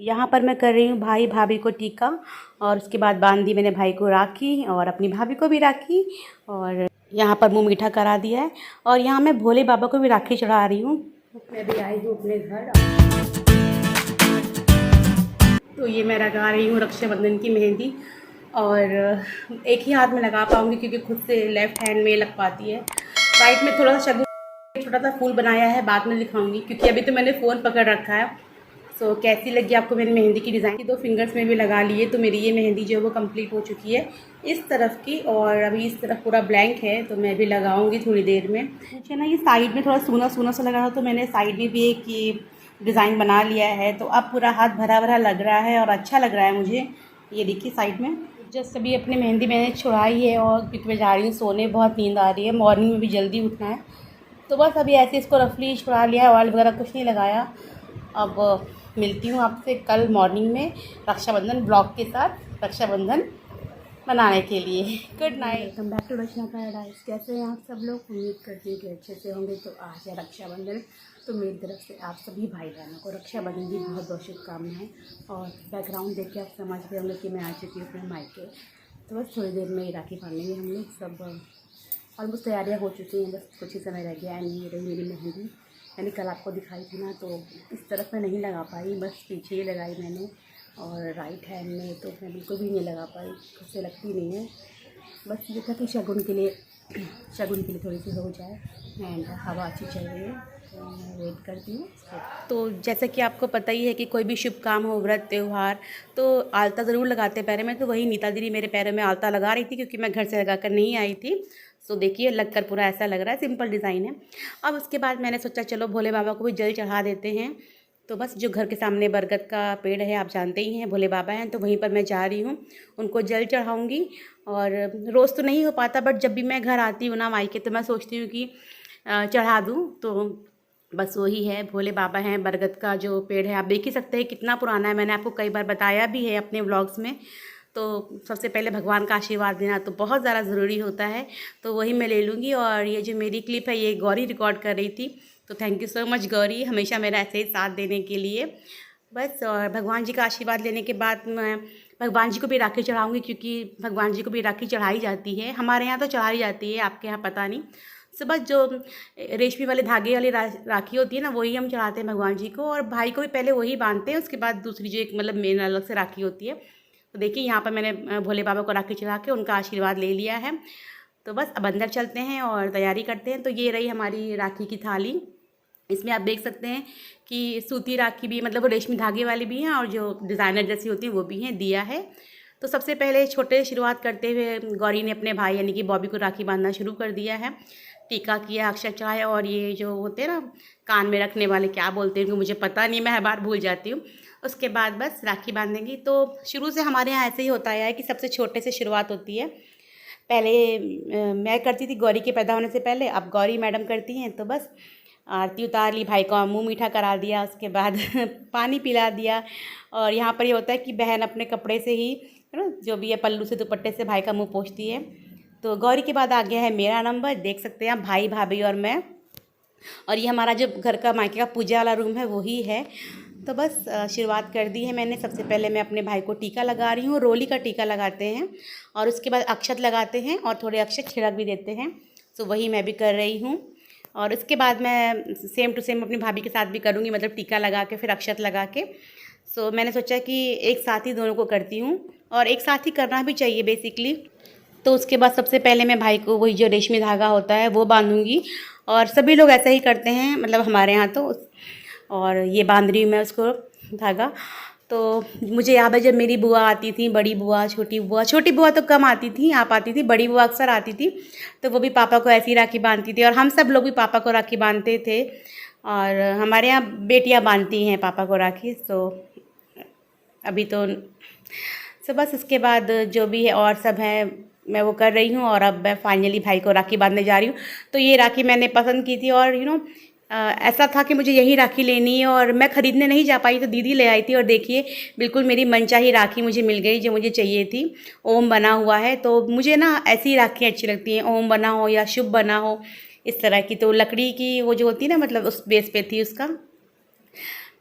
यहाँ पर मैं कर रही हूँ भाई भाभी को टीका, और उसके बाद बांध दी मैंने भाई को राखी और अपनी भाभी को भी राखी, और यहाँ पर मुँह मीठा करा दिया है। और यहाँ मैं भोले बाबा को भी राखी चढ़ा रही हूँ। मैं भी आई हूँ अपने घर, तो ये मैं लगा रही हूँ रक्षाबंधन की मेहंदी। और एक ही हाथ में लगा पाऊँगी क्योंकि खुद से लेफ़्ट हैंड में लग पाती है। राइट में थोड़ा सा शगुन छोटा सा फूल बनाया है, बाद में दिखाऊंगी क्योंकि अभी तो मैंने फ़ोन पकड़ रखा है। सो कैसी लगी आपको मेरी मेहंदी की डिज़ाइन? 2 फिंगर्स में भी लगा लिए, तो मेरी ये मेहंदी जो है वो कंप्लीट हो चुकी है इस तरफ की, और अभी इस तरफ पूरा ब्लैंक है, तो मैं भी लगाऊंगी थोड़ी देर में। मुझे ना ये साइड में थोड़ा सूना सूना सा लग रहा था, तो मैंने साइड में भी एक ये डिज़ाइन बना लिया है, तो अब पूरा हाथ भरा भरा लग रहा है और अच्छा लग रहा है मुझे। ये देखिए साइड में जस्ट अभी अपनी मेहंदी मैंने छुड़ाई है, और क्योंकि मैं जा रही हूँ सोने, बहुत नींद आ रही है, मॉर्निंग में भी जल्दी उठना है, तो बस अभी ऐसे इसको रफली छुड़ा लिया है, ऑयल वगैरह कुछ नहीं लगाया। अब मिलती हूँ आपसे कल मॉर्निंग में रक्षाबंधन ब्लॉग के साथ, रक्षाबंधन मनाने के लिए। Good night, welcome back to Rachna paradise. कैसे हैं आप सब लोग? उम्मीद करती हूँ कि अच्छे से होंगे। तो आज है रक्षाबंधन, तो मेरी तरफ से आप सभी भाई बहनों को रक्षाबंधन की बहुत बहुत शुभकामनाएँ। और बैकग्राउंड देख के आप समझ गए होंगे कि मैं आ चुकी हूँ अपने मायके। तो बस थोड़ी देर में राखी बांधेंगे हम लोग सब। ऑलमोस्ट तैयारियाँ हो चुकी हैं, बस कुछ ही समय रह गया। एंड ये रही मेरी मेहंदी, मैंने कल आपको दिखाई थी ना, तो इस तरफ में नहीं लगा पाई, बस पीछे ही लगाई मैंने, और राइट हैंड में तो मैं बिल्कुल भी नहीं लगा पाई, खुद से लगती नहीं है। बस ये था कि शगुन के लिए थोड़ी सी हो जाए। एंड हवा अच्छी चल रही है, तो मैं वेट करती हूँ। तो जैसा कि आपको पता ही है कि कोई भी शुभ काम हो, व्रत त्यौहार, तो आलता ज़रूर लगाते हैं पैरों में। तो वही नीता दीदी मेरे पैरों में आलता लगा रही थी, क्योंकि मैं घर से लगा कर नहीं आई थी। तो देखिए लगकर पूरा ऐसा लग रहा है, सिंपल डिज़ाइन है। अब उसके बाद मैंने सोचा चलो भोले बाबा को भी जल चढ़ा देते हैं। तो बस जो घर के सामने बरगद का पेड़ है, आप जानते ही हैं भोले बाबा हैं, तो वहीं पर मैं जा रही हूँ, उनको जल चढ़ाऊँगी। और रोज़ तो नहीं हो पाता, बट जब भी मैं घर आती हूँ ना मायके, तो मैं सोचती हूँ कि चढ़ा दूँ। तो बस वही है, भोले बाबा हैं, बरगद का जो पेड़ है आप देख ही सकते हैं कितना पुराना है, मैंने आपको कई बार बताया भी है अपने व्लॉग्स में। तो सबसे पहले भगवान का आशीर्वाद देना तो बहुत ज़्यादा ज़रूरी होता है, तो वही मैं ले लूँगी। और ये जो मेरी क्लिप है ये गौरी रिकॉर्ड कर रही थी, तो thank you so much Gauri, हमेशा मेरा ऐसे ही साथ देने के लिए। बस, और भगवान जी का आशीर्वाद लेने के बाद मैं भगवान जी को भी राखी चढ़ाऊँगी, क्योंकि भगवान जी को भी राखी चढ़ाई जाती है, हमारे यहाँ तो चढ़ाई जाती है, आपके यहाँ पता नहीं। सो बस जो रेशमी वाले धागे वाली राखी होती है ना, वही हम चढ़ाते हैं भगवान जी को, और भाई को भी पहले वही बांधते हैं, उसके बाद दूसरी जो एक मतलब मेन अलग से राखी होती है। तो देखिए यहाँ पर मैंने भोले बाबा को राखी चढ़ा के उनका आशीर्वाद ले लिया है। तो बस अब अंदर चलते हैं और तैयारी करते हैं। तो ये रही हमारी राखी की थाली, इसमें आप देख सकते हैं कि सूती राखी भी, मतलब वो रेशमी धागे वाली भी हैं, और जो डिज़ाइनर जैसी होती है वो भी हैं, दिया है। तो सबसे पहले छोटे से शुरुआत करते हुए गौरी ने अपने भाई यानी कि बॉबी को राखी बांधना शुरू कर दिया है। टीका किया, अक्षत चढ़ाया, और ये जो होते हैं ना कान में रखने वाले, क्या बोलते हैं उनको, मुझे पता नहीं, मैं हर बार भूल जाती हूँ। उसके बाद बस राखी बांधेंगी। तो शुरू से हमारे यहाँ ऐसे ही होता है कि सबसे छोटे से शुरुआत होती है। पहले मैं करती थी गौरी के पैदा होने से पहले, अब गौरी मैडम करती हैं। तो बस आरती उतार ली, भाई का मुंह मीठा करा दिया, उसके बाद पानी पिला दिया। और यहाँ पर ये होता है कि बहन अपने कपड़े से ही, है ना, जो भी है पल्लू से दुपट्टे से भाई का मुंह पोंछती है। तो गौरी के बाद आ गया है मेरा नंबर, देख सकते हैं आप, भाई भाभी और मैं। और ये हमारा जो घर का मायके का पूजा वाला रूम है वही है। तो बस शुरुआत कर दी है मैंने। सबसे पहले मैं अपने भाई को टीका लगा रही हूँ, रोली का टीका लगाते हैं, और उसके बाद अक्षत लगाते हैं, और थोड़े अक्षत छिड़क भी देते हैं। तो वही मैं भी कर रही हूँ। और उसके बाद मैं सेम टू सेम अपनी भाभी के साथ भी करूँगी, मतलब टीका लगा के फिर अक्षत लगा के। सो मैंने सोचा कि एक साथ ही दोनों को करती हूँ, और एक साथ ही करना भी चाहिए बेसिकली। तो उसके बाद सबसे पहले मैं भाई को वही जो रेशमी धागा होता है वो बांधूंगी, और सभी लोग ऐसा ही करते हैं, मतलब हमारे यहाँ तो। और ये बांध रही हूँ मैं उसको धागा। तो मुझे याद है जब मेरी बुआ आती थी, बड़ी बुआ, छोटी बुआ तो कम आती थी, आप आती थी, बड़ी बुआ अक्सर आती थी, तो वो भी पापा को ऐसी राखी बांधती थी, और हम सब लोग भी पापा को राखी बांधते थे। और हमारे यहाँ बेटियाँ बांधती हैं पापा को राखी। तो अभी तो बस उसके बाद जो भी है और सब है मैं वो कर रही हूँ, और अब मैं फाइनली भाई को राखी बांधने जा रही हूँ। तो ये राखी मैंने पसंद की थी, और ऐसा था कि मुझे यही राखी लेनी है, और मैं ख़रीदने नहीं जा पाई, तो दीदी ले आई थी। और देखिए बिल्कुल मेरी मनचाही राखी मुझे मिल गई जो मुझे चाहिए थी। ओम बना हुआ है, तो मुझे ना ऐसी राखी अच्छी लगती हैं, ओम बना हो या शुभ बना हो, इस तरह की। तो लकड़ी की वो जो होती है ना, मतलब उस बेस पे थी उसका।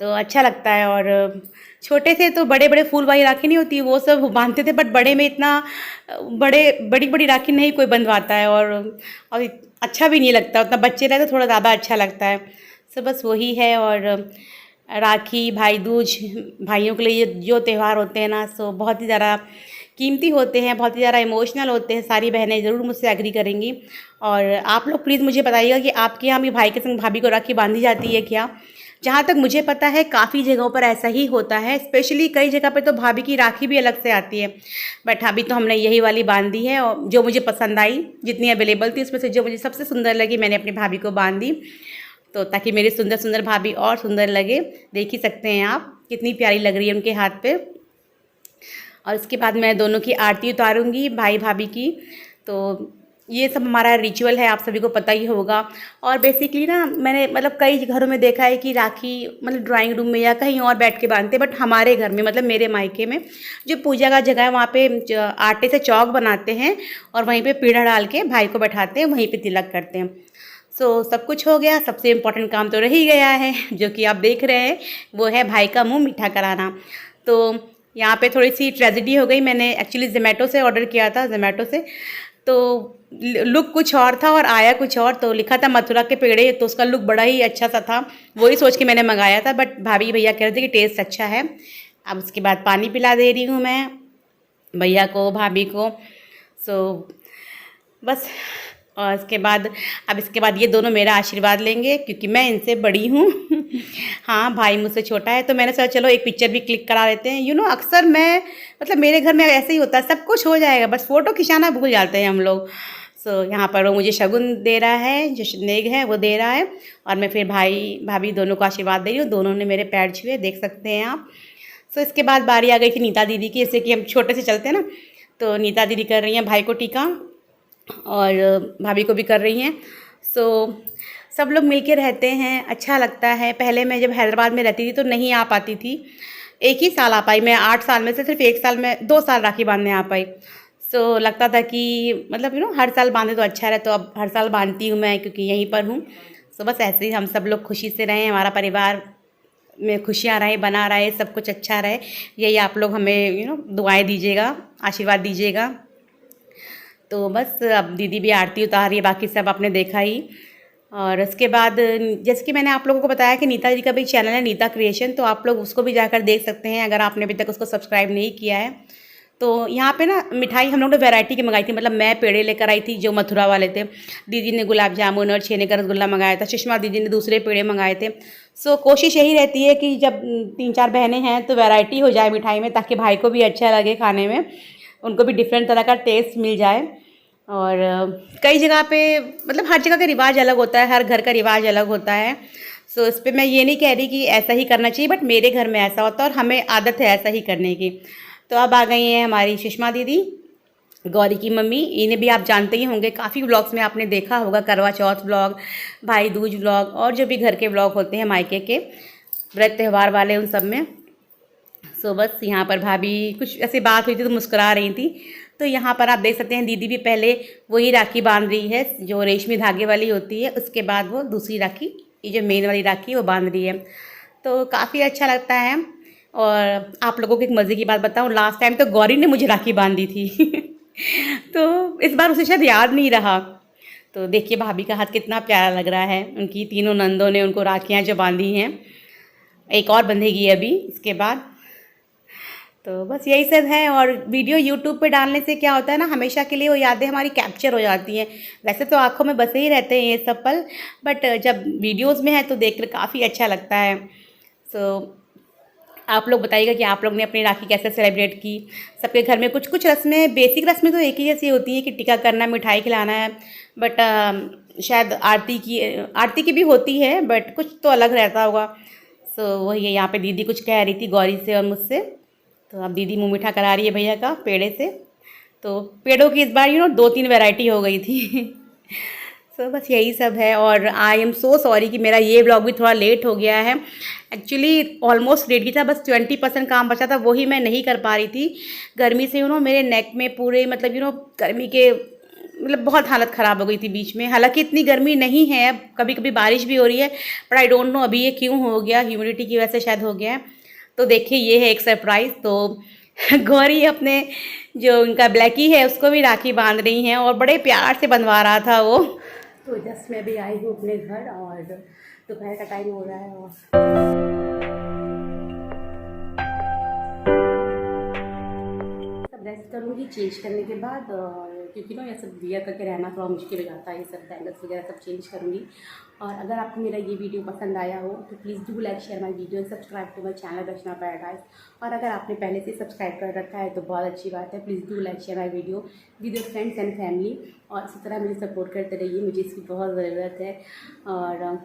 तो अच्छा लगता है। और छोटे थे तो बड़े बड़े फूल वाली राखी नहीं होती वो सब बांधते थे, बट बड़े में इतना बड़ी बड़ी राखी नहीं कोई बंधवाता है, और अच्छा भी नहीं लगता उतना। बच्चे रहे तो थोड़ा ज़्यादा अच्छा लगता है। सो बस वही है। और राखी, भाई दूज, भाइयों के लिए जो त्यौहार होते हैं ना, सो बहुत ही ज़्यादा कीमती होते हैं, बहुत ही ज़्यादा इमोशनल होते हैं। सारी बहनें ज़रूर मुझसे एग्री करेंगी। और आप लोग प्लीज़ मुझे बताइएगा कि आपके यहाँ भी भाई के संग भाभी को राखी बांधी जाती है क्या? जहाँ तक मुझे पता है काफ़ी जगहों पर ऐसा ही होता है, स्पेशली कई जगह पे तो भाभी की राखी भी अलग से आती है। बट अभी तो हमने यही वाली बांधी है, और जो मुझे पसंद आई, जितनी अवेलेबल थी उसमें से जो मुझे सबसे सुंदर लगी मैंने अपनी भाभी को बांधी। तो ताकि मेरी सुंदर सुंदर भाभी और सुंदर लगे। देख ही सकते हैं आप कितनी प्यारी लग रही है उनके हाथ पे। और उसके बाद मैं दोनों की आरती उतारूँगी, भाई भाभी की। तो ये सब हमारा रिचुअल है, आप सभी को पता ही होगा। और बेसिकली ना मैंने मतलब कई घरों में देखा है कि राखी मतलब ड्राइंग रूम में या कहीं और बैठ के बांधते हैं, बट हमारे घर में मतलब मेरे मायके में जो पूजा का जगह है वहाँ पे आटे से चौक बनाते हैं और वहीं पे पीढ़ा डाल के भाई को बैठाते हैं, वहीं पे तिलक करते हैं। सो सब कुछ हो गया। सबसे इम्पोर्टेंट काम तो रह ही गया है, जो कि आप देख रहे हैं, वो है भाई का मुँह मीठा कराना। तो यहाँ पे थोड़ी सी ट्रेजेडी हो गई। मैंने एक्चुअली ज़ोमैटो से ऑर्डर किया था, ज़ोमैटो से। तो लुक कुछ और था और आया कुछ और। तो लिखा था मथुरा के पेड़े, तो उसका लुक बड़ा ही अच्छा सा था, वही सोच के मैंने मंगाया था। बट भाभी भैया कह रहे थे कि टेस्ट अच्छा है। अब उसके बाद पानी पिला दे रही हूँ मैं भैया को, भाभी को। सो बस। और इसके बाद ये दोनों मेरा आशीर्वाद लेंगे, क्योंकि मैं इनसे बड़ी हूँ। हाँ, भाई मुझसे छोटा है, तो मैंने सोचा चलो एक पिक्चर भी क्लिक करा लेते हैं। अक्सर मैं मतलब मेरे घर में ऐसे ही होता है, सब कुछ हो जाएगा, बस फ़ोटो खिंचाना भूल जाते हैं हम लोग। सो यहाँ पर वो मुझे शगुन दे रहा है, जो नेग है वो दे रहा है, और मैं फिर भाई भाभी दोनों को आशीर्वाद दे रही हूँ। दोनों ने मेरे पैर छुए, देख सकते हैं आप। सो इसके बाद बारी आ गई थी नीता दीदी की। जैसे कि हम छोटे से चलते हैं ना, तो नीता दीदी कर रही हैं भाई को टीका, और भाभी को भी कर रही हैं। सो सब लोग मिलके रहते हैं, अच्छा लगता है। पहले मैं जब हैदराबाद में रहती थी तो नहीं आ पाती थी, एक ही साल आ पाई मैं, 8 साल में से सिर्फ 1 साल में 2 साल राखी बांधने आ पाई। सो लगता था कि मतलब हर साल बांधे तो अच्छा रहे, तो अब हर साल बांधती हूँ मैं, क्योंकि यहीं पर हूँ। सो बस ऐसे ही हम सब लोग खुशी से रहें, हमारा परिवार में खुशियाँ रहे, बना रहे, सब कुछ अच्छा रहे। यही आप लोग हमें दुआएं दीजिएगा, आशीर्वाद दीजिएगा। तो बस अब दीदी भी आरती उतार रही है, बाकी सब आपने देखा ही। और उसके बाद जैसे कि मैंने आप लोगों को बताया कि नीता जी का भी चैनल है, नीता क्रिएशन, तो आप लोग उसको भी जाकर देख सकते हैं अगर आपने अभी तक उसको सब्सक्राइब नहीं किया है। तो यहाँ पे ना मिठाई हम लोग ने वैरायटी की मंगाई थी, मतलब मैं पेड़े लेकर आई थी जो मथुरा वाले थे, दीदी ने गुलाब जामुन और छेने का रसगुल्ला मंगाया था, सुषमा दीदी ने दूसरे पेड़े मंगाए थे। सो कोशिश यही रहती है कि जब 3-4 बहनें हैं तो वैरायटी हो जाए मिठाई में, ताकि भाई को भी अच्छा लगे खाने में, उनको भी डिफरेंट तरह का टेस्ट मिल जाए। और कई जगह पे मतलब हर जगह का रिवाज अलग होता है, हर घर का रिवाज अलग होता है। सो इस पर मैं ये नहीं कह रही कि ऐसा ही करना चाहिए, बट मेरे घर में ऐसा होता है और हमें आदत है ऐसा ही करने की। तो अब आ गई हैं हमारी सुषमा दीदी, गौरी की मम्मी। इन्हें भी आप जानते ही होंगे, काफ़ी व्लॉग्स में आपने देखा होगा, करवा चौथ व्लॉग, भाई दूज व्लॉग, और जो भी घर के व्लॉग होते हैं मायके के व्रत त्यौहार वाले, उन सब में। सो बस यहाँ पर भाभी कुछ ऐसी बात हुई थी तो मुस्कुरा रही थी। तो यहाँ पर आप देख सकते हैं दीदी भी पहले वही राखी बांध रही है जो रेशमी धागे वाली होती है, उसके बाद वो दूसरी राखी, ये जो मेन वाली राखी वो बांध रही है। तो काफ़ी अच्छा लगता है। और आप लोगों को एक मज़े की बात बताऊँ, लास्ट टाइम तो गौरी ने मुझे राखी बांधी थी। तो इस बार उसे शायद याद नहीं रहा। तो देखिए भाभी का हाथ कितना प्यारा लग रहा है, उनकी तीनों नंदों ने उनको राखियाँ जो बांधी हैं, एक और बंधेगी अभी इसके बाद। तो बस यही सब है। और वीडियो यूट्यूब पे डालने से क्या होता है ना, हमेशा के लिए वो यादें हमारी कैप्चर हो जाती हैं। वैसे तो आंखों में बसे ही रहते हैं ये सब पल, बट जब वीडियोस में है तो देखकर काफ़ी अच्छा लगता है। सो आप लोग बताइएगा कि आप लोग ने अपनी राखी कैसे सेलिब्रेट की। सबके घर में कुछ कुछ रस्में, बेसिक रस्में तो एक ही जैसी होती हैं कि टीका करना, मिठाई खिलाना है, बट शायद आरती की भी होती है, बट कुछ तो अलग रहता होगा। सो वही है, यहाँ पे दीदी कुछ कह रही थी गौरी से और मुझसे। तो अब दीदी मुँह मीठा करा रही है भैया का पेड़े से। तो पेड़ों की इस बार 2-3 वैरायटी हो गई थी। सो बस यही सब है। और आई एम सो सॉरी कि मेरा ये व्लॉग भी थोड़ा लेट हो गया है। एक्चुअली ऑलमोस्ट रेडी था, बस 20% काम बचा था, वही मैं नहीं कर पा रही थी। गर्मी से मेरे नेक में पूरे मतलब गर्मी के मतलब बहुत हालत ख़राब हो गई थी बीच में। हालांकि इतनी गर्मी नहीं है, अब कभी कभी बारिश भी हो रही है, बट आई डोंट नो अभी ये क्यों हो गया, ह्यूमिडिटी की वजह से शायद हो गया है। तो देखिए ये है एक सरप्राइज़। तो गौरी अपने जो उनका ब्लैकी है उसको भी राखी बांध रही हैं और बड़े प्यार से बंधवा रहा था वो। तो जस्ट मैं भी आई हूँ अपने घर और दोपहर का टाइम हो रहा है और रेस्ट करूँगी चेंज करने के बाद, क्योंकि ना ये सब वियर करके रहना थोड़ा मुश्किल हो जाता है, ये सब बैंगल्स वगैरह सब चेंज करूँगी। और अगर आपको मेरा ये वीडियो पसंद आया हो तो please do like share my video, subscribe to my channel Rachna paradise. और अगर आपने पहले से सब्सक्राइब कर रखा है तो बहुत अच्छी बात है, please do like share my video with your friends and family. और इसी तरह मुझे सपोर्ट करते रहिए, मुझे इसकी बहुत ज़रूरत है। और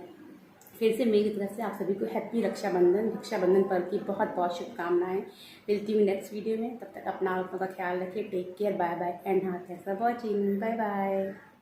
फिर से मेरी तरफ से आप सभी को हैप्पी रक्षाबंधन पर्व की बहुत बहुत शुभकामनाएं। मिलती हूँ नेक्स्ट वीडियो में, तब तक अपना का ख्याल रखिए। Take care, bye bye and हाँ thanks for watching, bye bye.